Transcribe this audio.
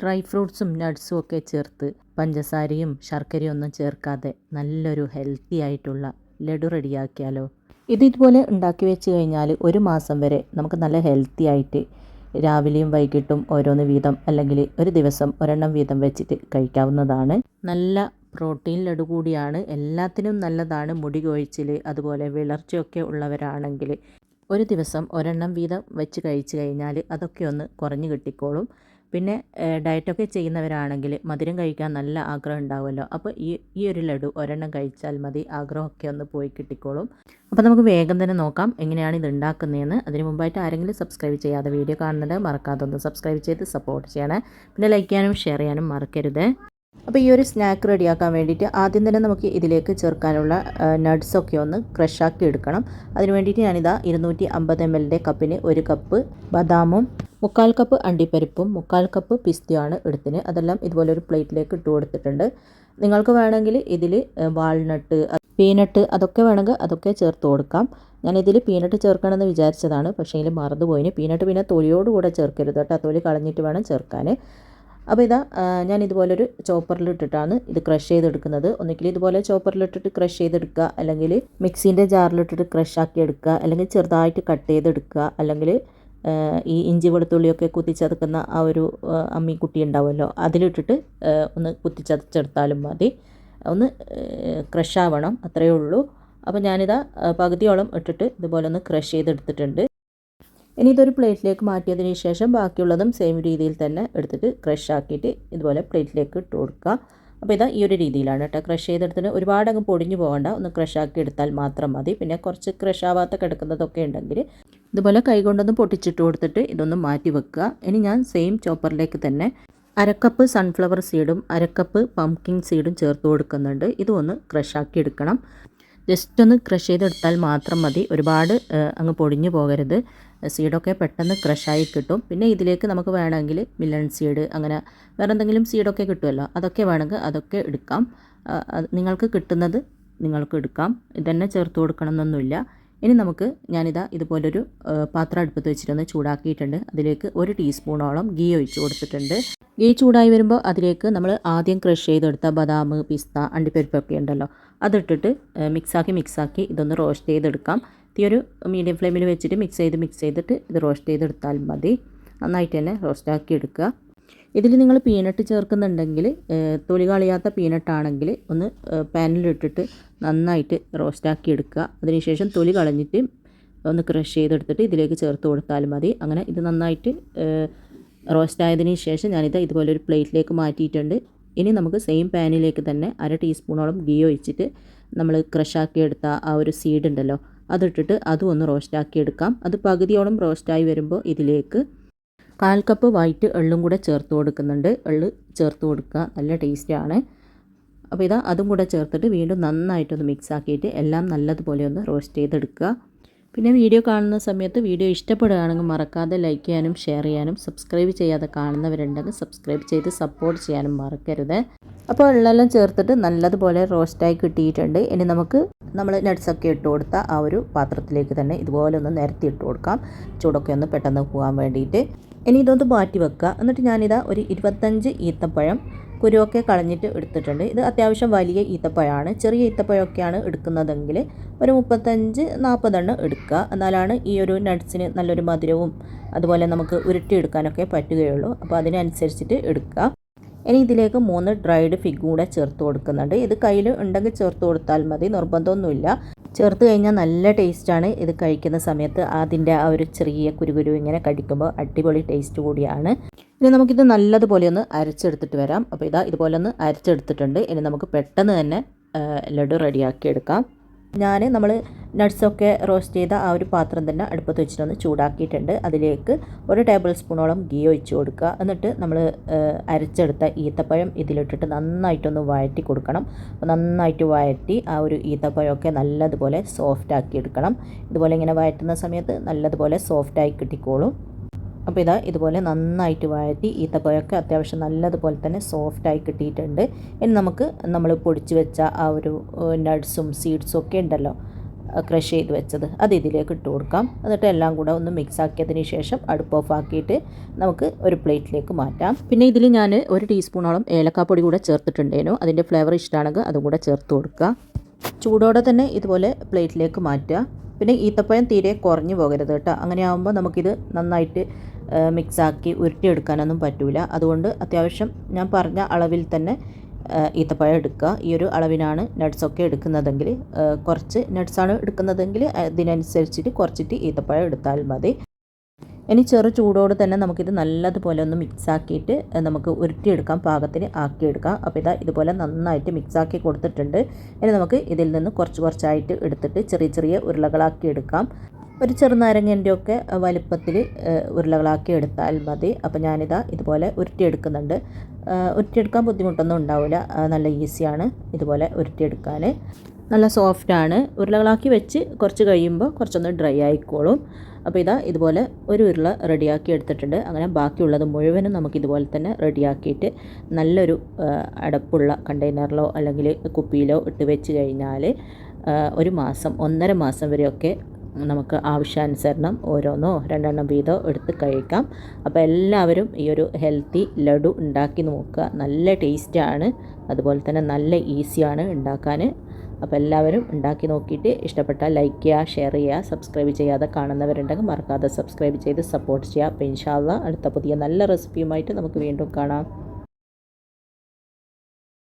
Dry ഫ്രൂട്ട്സും നട്ട്സും ഒക്കെ ചേർത്ത് പഞ്ചസാരയും ശർക്കരയും ഒന്നും ചേർക്കാതെ നല്ലൊരു ഹെൽത്തി ആയിട്ടുള്ള ലഡു റെഡിയാക്കിയാലോ. ഇതുപോലെ ഉണ്ടാക്കി വെച്ച് കഴിഞ്ഞാൽ ഒരു മാസം വരെ നമുക്ക് നല്ല ഹെൽത്തി ആയിട്ട് രാവിലെയും വൈകിട്ടും ഓരോന്ന് വീതം അല്ലെങ്കിൽ ഒരു ദിവസം ഒരെണ്ണം വീതം വെച്ചിട്ട് കഴിക്കാവുന്നതാണ്. നല്ല പ്രോട്ടീൻ ലഡു കൂടിയാണ്, എല്ലാത്തിനും നല്ലതാണ്. മുടി കൊഴിച്ചിൽ അതുപോലെ വിളർച്ചയൊക്കെ ഉള്ളവരാണെങ്കിൽ ഒരു ദിവസം ഒരെണ്ണം വീതം വെച്ച് കഴിച്ച് കഴിഞ്ഞാൽ അതൊക്കെ ഒന്ന് കുറഞ്ഞു കിട്ടിക്കോളും. പിന്നെ ഡയറ്റൊക്കെ ചെയ്യുന്നവരാണെങ്കിൽ മധുരം കഴിക്കാൻ നല്ല ആഗ്രഹം ഉണ്ടാവുമല്ലോ, അപ്പോൾ ഈ ഒരു ലഡു ഒരെണ്ണം കഴിച്ചാൽ മതി, ആഗ്രഹമൊക്കെ ഒന്ന് പോയി കിട്ടിക്കോളും. അപ്പോൾ നമുക്ക് വേഗം തന്നെ നോക്കാം എങ്ങനെയാണ് ഇത് ഉണ്ടാക്കുന്നതെന്ന്. അതിന് മുമ്പായിട്ട് ആരെങ്കിലും സബ്സ്ക്രൈബ് ചെയ്യാതെ വീഡിയോ കാണുന്നത് മറക്കാതെ ഒന്ന് സബ്സ്ക്രൈബ് ചെയ്ത് സപ്പോർട്ട് ചെയ്യണേ. പിന്നെ ലൈക്ക് ചെയ്യാനും ഷെയർ ചെയ്യാനും മറക്കരുത്. അപ്പോൾ ഈ ഒരു സ്നാക്ക് റെഡിയാക്കാൻ വേണ്ടിയിട്ട് ആദ്യം തന്നെ നമുക്ക് ഇതിലേക്ക് ചേർക്കാനുള്ള നട്ട്സൊക്കെ ഒന്ന് ക്രഷാക്കി എടുക്കണം. അതിന് വേണ്ടിയിട്ട് ഞാനിതാ 250 ml കപ്പിന് 1 കപ്പ് ബദാമും 3/4 കപ്പ് അണ്ടിപ്പരിപ്പും 3/4 കപ്പ് പിസ്തയാണ് എടുത്തിന്. അതെല്ലാം ഇതുപോലെ ഒരു പ്ലേറ്റിലേക്ക് ഇട്ട് കൊടുത്തിട്ടുണ്ട്. നിങ്ങൾക്ക് വേണമെങ്കിൽ ഇതിൽ വാൾനട്ട്, പീനട്ട് അതൊക്കെ വേണമെങ്കിൽ അതൊക്കെ ചേർത്ത് കൊടുക്കാം. ഞാനിതിൽ പീനട്ട് ചേർക്കണമെന്ന് വിചാരിച്ചതാണ്, പക്ഷേ ഇതിൽ മറന്നുപോയിന്. പീനട്ട് പിന്നെ തൊലിയോടുകൂടെ ചേർക്കരുത് കേട്ടോ, തൊലി കളഞ്ഞിട്ട് വേണം ചേർക്കാൻ. അപ്പോൾ ഇതാ ഞാൻ ഇതുപോലൊരു ചോപ്പറിലിട്ടിട്ടാണ് ഇത് ക്രഷ് ചെയ്തെടുക്കുന്നത്. ഒന്നുകിൽ ഇതുപോലെ ചോപ്പറിലിട്ടിട്ട് ക്രഷ് ചെയ്തെടുക്കുക, അല്ലെങ്കിൽ മിക്സീൻ്റെ ജാറിലിട്ടിട്ട് ക്രഷ് ആക്കി എടുക്കുക, അല്ലെങ്കിൽ ചെറുതായിട്ട് കട്ട് ചെയ്തെടുക്കുക, അല്ലെങ്കിൽ ഈ ഇഞ്ചി വെളുത്തുള്ളിയൊക്കെ കുത്തിച്ചതക്കുന്ന ആ ഒരു അമ്മിക്കുട്ടി ഉണ്ടാവുമല്ലോ, അതിലിട്ടിട്ട് ഒന്ന് കുത്തിച്ചതച്ചെടുത്താലും മതി. ഒന്ന് ക്രഷ് ആവണം, അത്രയേ ഉള്ളൂ. അപ്പോൾ ഞാനിതാ പകുതിയോളം ഇട്ടിട്ട് ഇതുപോലെ ഒന്ന് ക്രഷ് ചെയ്തെടുത്തിട്ടുണ്ട്. ഇനി ഇതൊരു പ്ലേറ്റിലേക്ക് മാറ്റിയതിന് ശേഷം ബാക്കിയുള്ളതും സെയിം രീതിയിൽ തന്നെ എടുത്തിട്ട് ക്രഷ് ആക്കിയിട്ട് ഇതുപോലെ പ്ലേറ്റിലേക്ക് ഇട്ട് കൊടുക്കുക. അപ്പോൾ ഇതാ ഈ ഒരു രീതിയിലാണ് കേട്ടോ ക്രഷ് ചെയ്തെടുത്തിട്ട്. ഒരുപാട് അങ്ങ് പൊടിഞ്ഞു പോകണ്ട, ഒന്ന് ക്രഷ് ആക്കി എടുത്താൽ മാത്രം മതി. പിന്നെ കുറച്ച് ക്രഷ് ആവാത്ത കിടക്കുന്നതൊക്കെ ഉണ്ടെങ്കിൽ ഇതുപോലെ കൈകൊണ്ടൊന്ന് പൊട്ടിച്ചിട്ട് കൊടുത്തിട്ട് ഇതൊന്ന് മാറ്റി വെക്കുക. ഇനി ഞാൻ സെയിം ചോപ്പറിലേക്ക് തന്നെ 1/2 കപ്പ് സൺഫ്ലവർ സീഡും 1/2 കപ്പ് പംകിൻ സീഡും ചേർത്ത് കൊടുക്കുന്നുണ്ട്. ഇതും ഒന്ന് ക്രഷ് ആക്കി എടുക്കണം. ജസ്റ്റ് ഒന്ന് ക്രഷ് ചെയ്തെടുത്താൽ മാത്രം മതി, ഒരുപാട് അങ്ങ് പൊടിഞ്ഞു പോകരുത്. സീഡൊക്കെ പെട്ടെന്ന് ക്രഷായി കിട്ടും. പിന്നെ ഇതിലേക്ക് നമുക്ക് വേണമെങ്കിൽ മില്ലൺ സീഡ്, അങ്ങനെ വേറെ എന്തെങ്കിലും സീഡൊക്കെ കിട്ടുമല്ലോ, അതൊക്കെ വേണമെങ്കിൽ അതൊക്കെ എടുക്കാം. നിങ്ങൾക്ക് കിട്ടുന്നത് നിങ്ങൾക്ക് എടുക്കാം, ഇതന്നെ ചേർത്ത് കൊടുക്കണം എന്നൊന്നുമില്ല. ഇനി നമുക്ക് ഞാനിതാ ഇതുപോലൊരു പാത്രം അടുപ്പത്ത് വെച്ചിട്ടൊന്ന് ചൂടാക്കിയിട്ടുണ്ട്. അതിലേക്ക് 1 ടീസ്പൂണോളം ഗീ ഒഴിച്ച് കൊടുത്തിട്ടുണ്ട്. ഗീ ചൂടായി വരുമ്പോൾ അതിലേക്ക് നമ്മൾ ആദ്യം ക്രഷ് ചെയ്തെടുത്ത ബദാം, പിസ്ത, അണ്ടിപ്പരിപ്പൊക്കെ ഉണ്ടല്ലോ, അതിട്ടിട്ട് മിക്സാക്കി ഇതൊന്ന് റോസ്റ്റ് ചെയ്തെടുക്കാം. ഈ ഒരു മീഡിയം ഫ്ലെയിമിൽ വെച്ചിട്ട് മിക്സ് ചെയ്തിട്ട് ഇത് റോസ്റ്റ് ചെയ്തെടുത്താൽ മതി. നന്നായിട്ട് തന്നെ റോസ്റ്റാക്കി എടുക്കുക. ഇതിൽ നിങ്ങൾ പീനട്ട് ചേർക്കുന്നുണ്ടെങ്കിൽ, തൊലി കളയാത്ത പീനട്ടാണെങ്കിൽ ഒന്ന് പാനിലിട്ടിട്ട് നന്നായിട്ട് റോസ്റ്റാക്കി എടുക്കുക. അതിനുശേഷം തൊലി കളഞ്ഞിട്ട് ഒന്ന് ക്രഷ് ചെയ്തെടുത്തിട്ട് ഇതിലേക്ക് ചേർത്ത് കൊടുത്താലും മതി. അങ്ങനെ ഇത് നന്നായിട്ട് റോസ്റ്റ് ആയതിന് ശേഷം ഞാനിത് ഇതുപോലെ ഒരു പ്ലേറ്റിലേക്ക് മാറ്റിയിട്ടുണ്ട്. ഇനി നമുക്ക് സെയിം പാനിലേക്ക് തന്നെ 1/2 ടീസ്പൂണോളം ഗീ ഒഴിച്ചിട്ട് നമ്മൾ ക്രഷാക്കി എടുത്ത ആ ഒരു സീഡ് ഉണ്ടല്ലോ, അതിട്ടിട്ട് അതും ഒന്ന് റോസ്റ്റാക്കി എടുക്കാം. അത് പകുതിയോളം റോസ്റ്റായി വരുമ്പോൾ ഇതിലേക്ക് 1/4 കപ്പ് വൈറ്റ് എള്ളും കൂടെ ചേർത്ത് കൊടുക്കുന്നുണ്ട്. എള്ള് ചേർത്ത് കൊടുക്കുക, നല്ല ടേസ്റ്റാണ്. അപ്പോൾ ഇതാ അതും കൂടെ ചേർത്തിട്ട് വീണ്ടും നന്നായിട്ടൊന്ന് മിക്സ് ആക്കിയിട്ട് എല്ലാം നല്ലതുപോലെ ഒന്ന് റോസ്റ്റ് ചെയ്തെടുക്കുക. പിന്നെ വീഡിയോ കാണുന്ന സമയത്ത് വീഡിയോ ഇഷ്ടപ്പെടുകയാണെങ്കിൽ മറക്കാതെ ലൈക്ക് ചെയ്യാനും ഷെയർ ചെയ്യാനും, സബ്സ്ക്രൈബ് ചെയ്യാതെ കാണുന്നവരുണ്ടെങ്കിൽ സബ്സ്ക്രൈബ് ചെയ്ത് സപ്പോർട്ട് ചെയ്യാനും മറക്കരുത്. അപ്പോൾ എള്ളെല്ലാം ചേർത്തിട്ട് നല്ലതുപോലെ റോസ്റ്റായി കിട്ടിയിട്ടുണ്ട്. ഇനി നമുക്ക് നമ്മൾ നട്ട്സൊക്കെ ഇട്ട് കൊടുത്ത ആ ഒരു പാത്രത്തിലേക്ക് തന്നെ ഇതുപോലെ ഒന്ന് നിരത്തി ഇട്ട് കൊടുക്കാം, ചൂടൊക്കെ ഒന്ന് പെട്ടെന്ന് പോകാൻ വേണ്ടിയിട്ട്. ഇനി ഇതൊന്ന് മാറ്റി വെക്കുക. എന്നിട്ട് ഞാനിതാ ഒരു 25 ഈത്തപ്പഴം കുരുവൊക്കെ കളഞ്ഞിട്ട് എടുത്തിട്ടുണ്ട്. ഇത് അത്യാവശ്യം വലിയ ഈത്തപ്പഴമാണ്. ചെറിയ ഈത്തപ്പഴമൊക്കെയാണ് എടുക്കുന്നതെങ്കിൽ ഒരു 35-40 എണ്ണം എടുക്കുക. എന്നാലാണ് ഈ ഒരു നട്ട്സിന് നല്ലൊരു മധുരവും അതുപോലെ നമുക്ക് ഉരുട്ടിയെടുക്കാനൊക്കെ പറ്റുകയുള്ളൂ. അപ്പോൾ അതിനനുസരിച്ചിട്ട് എടുക്കുക. ഇനി ഇതിലേക്ക് 3 ഡ്രൈഡ് ഫിഗ് കൂടെ ചേർത്ത് കൊടുക്കുന്നുണ്ട്. ഇത് കയ്യിൽ ഉണ്ടെങ്കിൽ ചേർത്ത് കൊടുത്താൽ മതി, നിർബന്ധമൊന്നുമില്ല. ചേർത്ത് കഴിഞ്ഞാൽ നല്ല ടേസ്റ്റാണ്. ഇത് കഴിക്കുന്ന സമയത്ത് അതിൻ്റെ ആ ഒരു ചെറിയ കുരുകുരു ഇങ്ങനെ കടിക്കുമ്പോൾ അടിപൊളി ടേസ്റ്റ് കൂടിയാണ്. ഇനി നമുക്കിത് നല്ലതുപോലെ ഒന്ന് അരച്ചെടുത്തിട്ട് വരാം. അപ്പോൾ ഇതാ ഇതുപോലെ ഒന്ന് അരച്ചെടുത്തിട്ടുണ്ട്. ഇനി നമുക്ക് പെട്ടെന്ന് തന്നെ ലഡു റെഡിയാക്കി എടുക്കാം. നമ്മൾ നട്ട്സൊക്കെ റോസ്റ്റ് ചെയ്ത ആ ഒരു പാത്രം തന്നെ അടുപ്പത്ത് വെച്ചിട്ടൊന്ന് ചൂടാക്കിയിട്ടുണ്ട്. അതിലേക്ക് 1 ടേബിൾ സ്പൂണോളം ഗീ ഒഴിച്ച് കൊടുക്കുക. എന്നിട്ട് നമ്മൾ അരച്ചെടുത്ത ഈത്തപ്പഴം ഇതിലിട്ടിട്ട് നന്നായിട്ടൊന്ന് വഴറ്റി കൊടുക്കണം. അപ്പോൾ നന്നായിട്ട് വഴറ്റി ആ ഒരു ഈത്തപ്പഴമൊക്കെ നല്ലതുപോലെ സോഫ്റ്റാക്കി എടുക്കണം. ഇതുപോലെ ഇങ്ങനെ വഴറ്റുന്ന സമയത്ത് നല്ലതുപോലെ സോഫ്റ്റായി കിട്ടിക്കോളും. അപ്പോൾ ഇതാ ഇതുപോലെ നന്നായിട്ട് വഴറ്റി ഈത്തപ്പഴമൊക്കെ അത്യാവശ്യം നല്ലതുപോലെ തന്നെ സോഫ്റ്റായി കിട്ടിയിട്ടുണ്ട്. ഇനി നമുക്ക് നമ്മൾ പൊടിച്ച് വെച്ച ആ ഒരു നട്ട്സും സീഡ്സും ഒക്കെ ഉണ്ടല്ലോ, ക്രഷ് ചെയ്ത് വെച്ചത് അത് ഇതിലേക്ക് ഇട്ട് കൊടുക്കാം. എന്നിട്ട് എല്ലാം കൂടെ ഒന്ന് മിക്സ് ആക്കിയതിന് ശേഷം അടുപ്പ് ഓഫ് ആക്കിയിട്ട് നമുക്ക് ഒരു പ്ലേറ്റിലേക്ക് മാറ്റാം. പിന്നെ ഇതിൽ ഞാൻ 1 ടീസ്പൂണോളം ഏലക്കാപ്പൊടി കൂടെ ചേർത്തിട്ടുണ്ടേനു. അതിൻ്റെ ഫ്ലേവർ ഇഷ്ടമാണെങ്കിൽ അതും കൂടെ ചേർത്ത് കൊടുക്കുക. ചൂടോടെ തന്നെ ഇതുപോലെ പ്ലേറ്റിലേക്ക് മാറ്റുക. പിന്നെ ഈത്തപ്പഴം തീരെ കുറഞ്ഞു പോകരുത് കേട്ടോ. അങ്ങനെ ആകുമ്പോൾ നമുക്കിത് നന്നായിട്ട് മിക്സാക്കി ഉരുട്ടിയെടുക്കാനൊന്നും പറ്റില്ല. അതുകൊണ്ട് അത്യാവശ്യം ഞാൻ പറഞ്ഞ അളവിൽ തന്നെ ഈത്തപ്പഴം എടുക്കുക. ഈ ഒരു അളവിനാണ് നട്ട്സൊക്കെ എടുക്കുന്നതെങ്കിൽ, കുറച്ച് നട്ട്സാണ് എടുക്കുന്നതെങ്കിൽ അതിനനുസരിച്ചിട്ട് കുറച്ചിട്ട് ഈത്തപ്പഴം എടുത്താൽ മതി. ഇനി ചെറു ചൂടോട് തന്നെ നമുക്കിത് നല്ലതുപോലെ ഒന്ന് മിക്സാക്കിയിട്ട് നമുക്ക് ഉരുട്ടിയെടുക്കാം, പാകത്തിന് ആക്കിയെടുക്കാം. അപ്പോൾ ഇതുപോലെ നന്നായിട്ട് മിക്സാക്കി കൊടുത്തിട്ടുണ്ട്. ഇനി നമുക്ക് ഇതിൽ നിന്ന് കുറച്ചായിട്ട് എടുത്തിട്ട് ചെറിയ ചെറിയ ഉരുളകളാക്കി എടുക്കാം. ഒരു ചെറുനാരങ്ങൻ്റെയൊക്കെ വലുപ്പത്തിൽ ഉരുളകളാക്കി എടുത്താൽ മതി. അപ്പോൾ ഇതുപോലെ ഉരുട്ടിയെടുക്കുന്നുണ്ട്. ഉരുട്ടിയെടുക്കാൻ ബുദ്ധിമുട്ടൊന്നും ഉണ്ടാവില്ല, നല്ല ഈസിയാണ് ഇതുപോലെ ഉരുട്ടിയെടുക്കാൻ. നല്ല സോഫ്റ്റാണ്. ഉരുളകളാക്കി വെച്ച് കുറച്ച് കഴിയുമ്പോൾ കുറച്ചൊന്ന് ഡ്രൈ ആയിക്കോളും. അപ്പോൾ ഇതുപോലെ ഒരു ഉരുള റെഡിയാക്കി എടുത്തിട്ടുണ്ട്. അങ്ങനെ ബാക്കിയുള്ളത് മുഴുവനും നമുക്കിതുപോലെ തന്നെ റെഡിയാക്കിയിട്ട് നല്ലൊരു അടപ്പുള്ള കണ്ടെയ്നറിലോ അല്ലെങ്കിൽ കുപ്പിയിലോ ഇട്ട് വെച്ച് കഴിഞ്ഞാൽ 1 മാസം 1.5 മാസം വരെയൊക്കെ നമുക്ക് ആവശ്യാനുസരണം ഓരോന്നോ 2 വീതമോ എടുത്ത് കഴിക്കാം. അപ്പോൾ എല്ലാവരും ഈ ഒരു ഹെൽത്തി ലഡു ഉണ്ടാക്കി നോക്കുക. നല്ല ടേസ്റ്റാണ്, അതുപോലെ തന്നെ നല്ല ഈസിയാണ് ഉണ്ടാക്കാൻ. അപ്പോൾ എല്ലാവരും ഉണ്ടാക്കി നോക്കിയിട്ട് ഇഷ്ടപ്പെട്ടാൽ ലൈക്ക് ചെയ്യുക, ഷെയർ ചെയ്യുക. സബ്സ്ക്രൈബ് ചെയ്യാതെ കാണുന്നവരുണ്ടെങ്കിൽ മറക്കാതെ സബ്സ്ക്രൈബ് ചെയ്ത് സപ്പോർട്ട് ചെയ്യുക. അപ്പോൾ ഇൻഷാ അല്ലാഹ് അടുത്ത പുതിയ നല്ല റെസിപ്പിയുമായിട്ട് നമുക്ക് വീണ്ടും കാണാം.